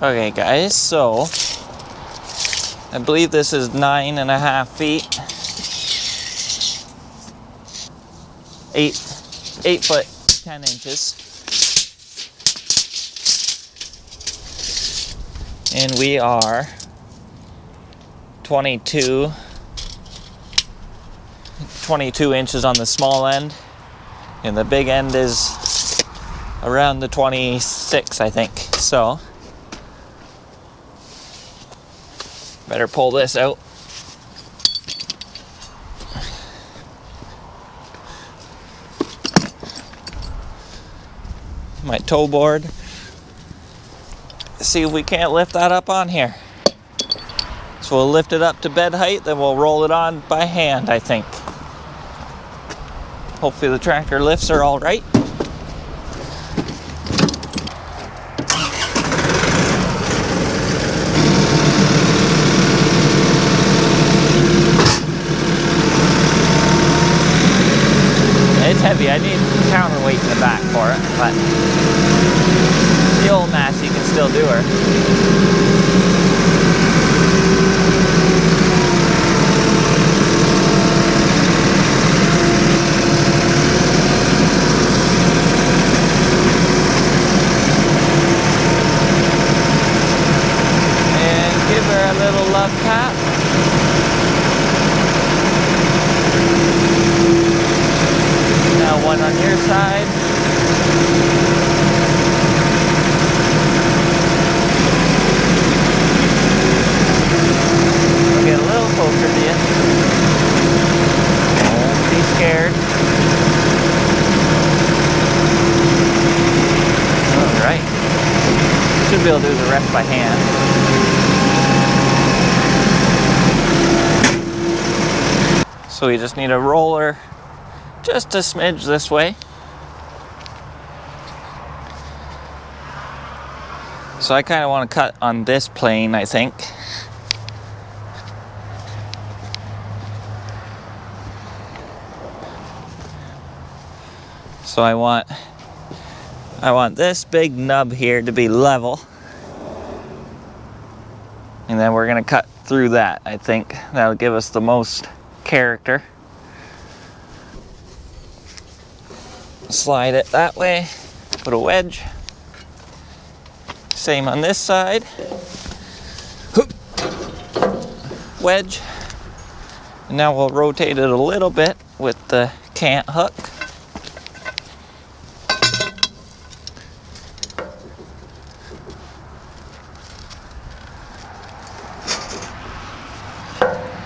Okay guys, so I believe this is 9.5 feet. 8 foot 10 inches. And we are 22 inches on the small end, and the big end is around the 26, I think. So better pull this out. My tow board. See if we can't lift that up on here. So we'll lift it up to bed height, then we'll roll it on by hand, I think. Hopefully the tractor lifts are all right. It's heavy. I need counterweight in the back for it, but the old Massey can still do her. And give her a little love tap. Now one on your side. We'll get a little closer to you. Don't be scared. Alright. Should be able to do the rest by hand. So we just need a roller just a smidge this way. So I kind of want to cut on this plane, I think. So I want this big nub here to be level. And then we're going to cut through that, I think. That'll give us the most character. Slide it that way, put a wedge. Same on this side. Wedge. And now we'll rotate it a little bit with the cant hook.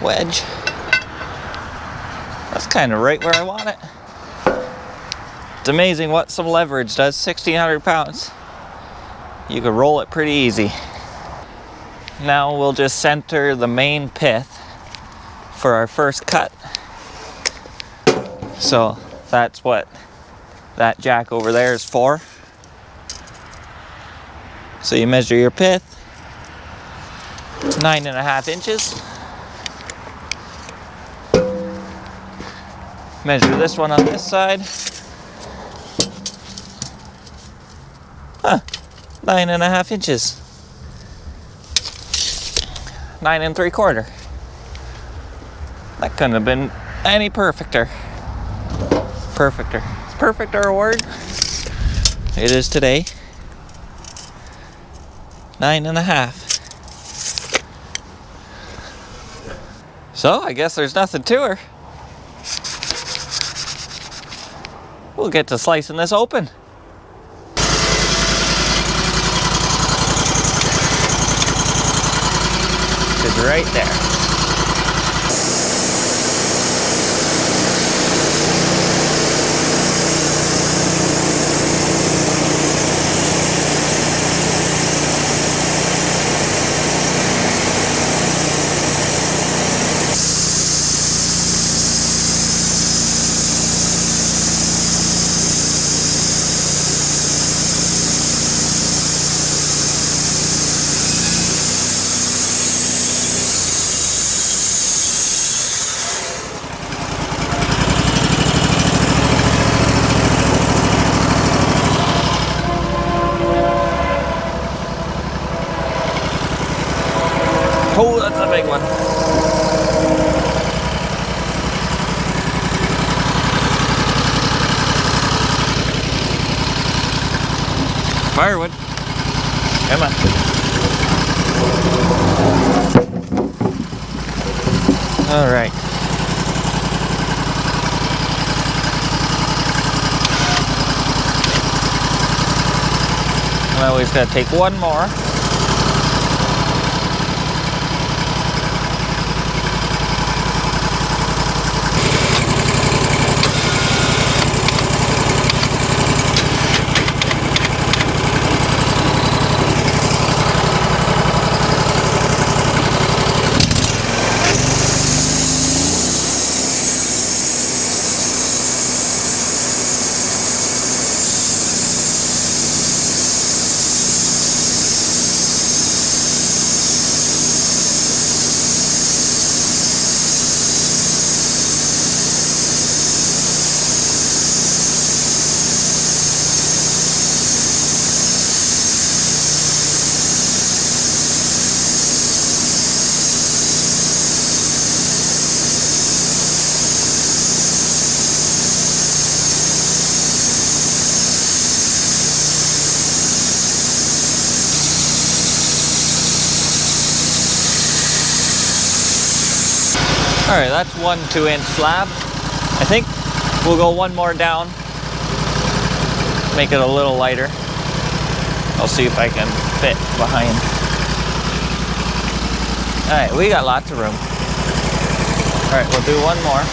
Wedge. That's kind of right where I want it. It's amazing what some leverage does. 1,600 pounds. You can roll it pretty easy. Now we'll just center the main pith for our first cut. So that's what that jack over there is for. So you measure your pith. 9.5 inches. Measure this one on this side. 9.5 inches. 9 3/4. That couldn't have been any perfecter. Perfecter. Is perfecter a word? It is today. 9.5. So I guess there's nothing to her. We'll get to slicing this open. It's right there. big one. Firewood. Come on. All right. Well, we just gotta take one more. All right, that's one 2-inch slab. I think we'll go one more down, make it a little lighter. I'll see if I can fit behind. All right, we got lots of room. All right, we'll do one more.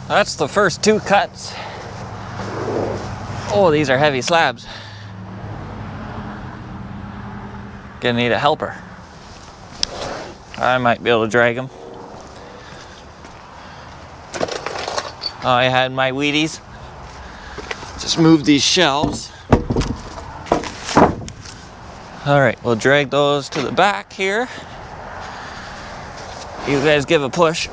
That's the first 2 cuts. Oh, these are heavy slabs. Gonna need a helper. I might be able to drag them. I had my Wheaties. Just move these shelves. All right, we'll drag those to the back here. You guys give a push.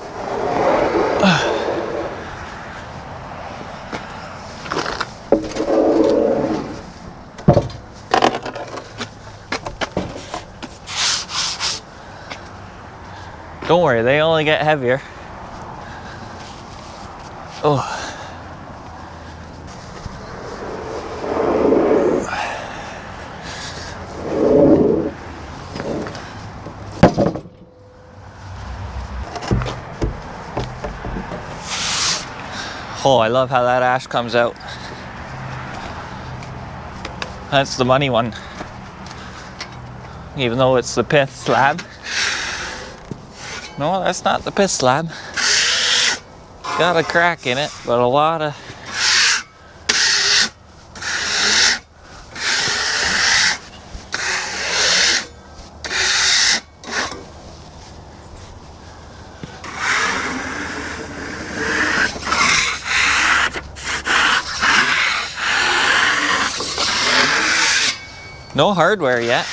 Don't worry, they only get heavier. Oh. Oh, I love how that ash comes out. That's the money one. Even though it's the pith slab. No, that's not the pith slab. Got a crack in it, but a lot of... No hardware yet.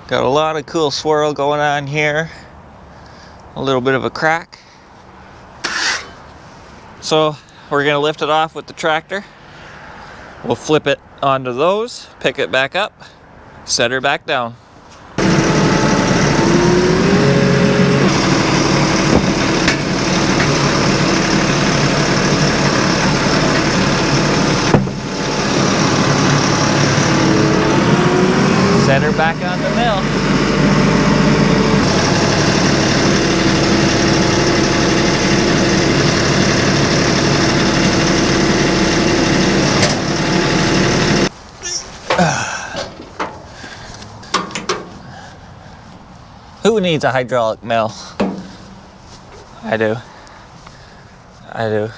Got a lot of cool swirl going on here. A little bit of a crack. So we're gonna lift it off with the tractor. We'll flip it onto those, pick it back up, set her back down. Set her back on the mill. Who needs a hydraulic mill? I do. I do.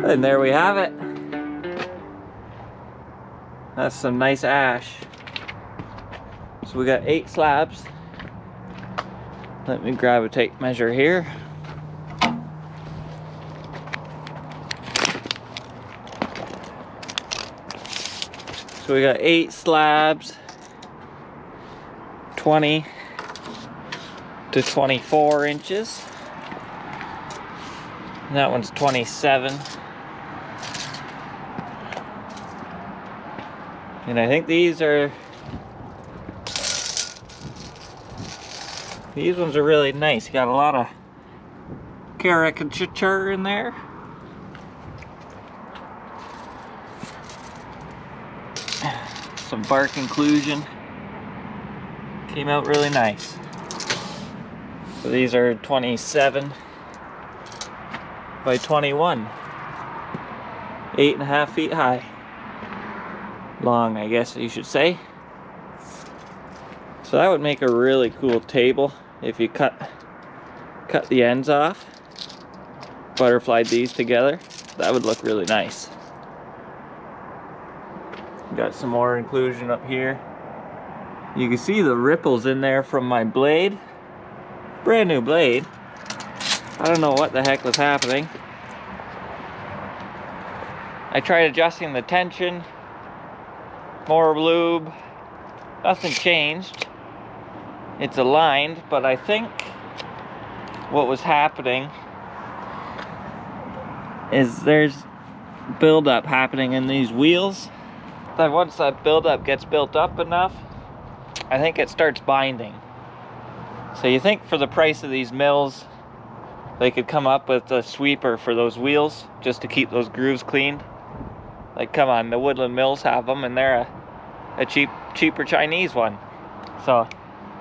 And there we have it. That's some nice ash. So we got 8 slabs. Let me grab a tape measure here. So we got 8 slabs, 20 to 24 inches. And that one's 27. And I think these ones are really nice. Got a lot of caricature in there. Some bark inclusion. Came out really nice. So these are 27 by 21. 8.5 feet high. Long, I guess you should say. So that would make a really cool table if you cut the ends off, butterflied these together. That would look really nice. Got some more inclusion up here. You can see the ripples in there from my blade. Brand new blade. I don't know what the heck was happening. I tried adjusting the tension. More lube. Nothing changed. It's aligned, but I think what was happening is there's buildup happening in these wheels. Then once that buildup gets built up enough, I think it starts binding. So you think for the price of these mills, they could come up with a sweeper for those wheels just to keep those grooves cleaned. Like, come on, the Woodland Mills have them, and they're a cheaper Chinese one. So,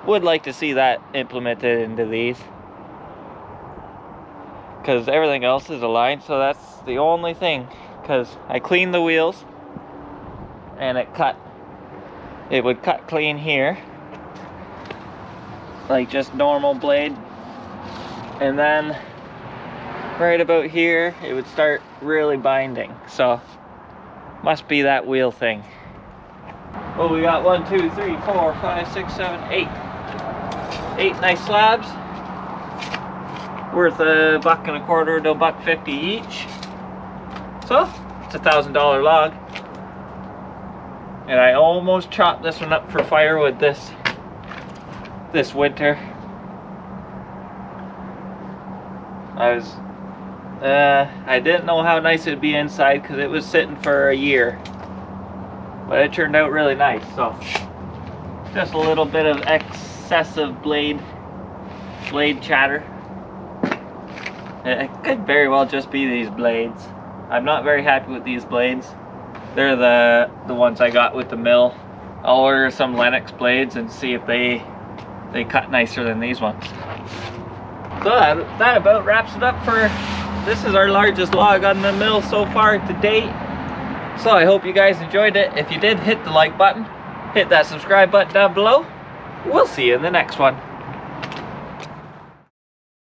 would like to see that implemented into these. Because everything else is aligned, so that's the only thing. Because I cleaned the wheels, and it would cut clean here. Like just normal blade. And then, right about here, it would start really binding. So, must be that wheel thing. Well, we got 1, 2, 3, 4, 5, 6, 7, 8. 8 nice slabs. Worth $1.25 to $1.50 each. So, it's a $1,000 log. And I almost chopped this one up for firewood this winter. I didn't know how nice it'd be inside because it was sitting for a year. But it turned out really nice, so just a little bit of excessive blade chatter. It could very well just be these blades. I'm not very happy with these blades. They're the ones I got with the mill. I'll order some Lennox blades and see if they cut nicer than these ones. So that about wraps it up for, this is our largest log on the mill so far to date. So I hope you guys enjoyed it. If you did, hit the like button, hit that subscribe button down below. We'll see you in the next one.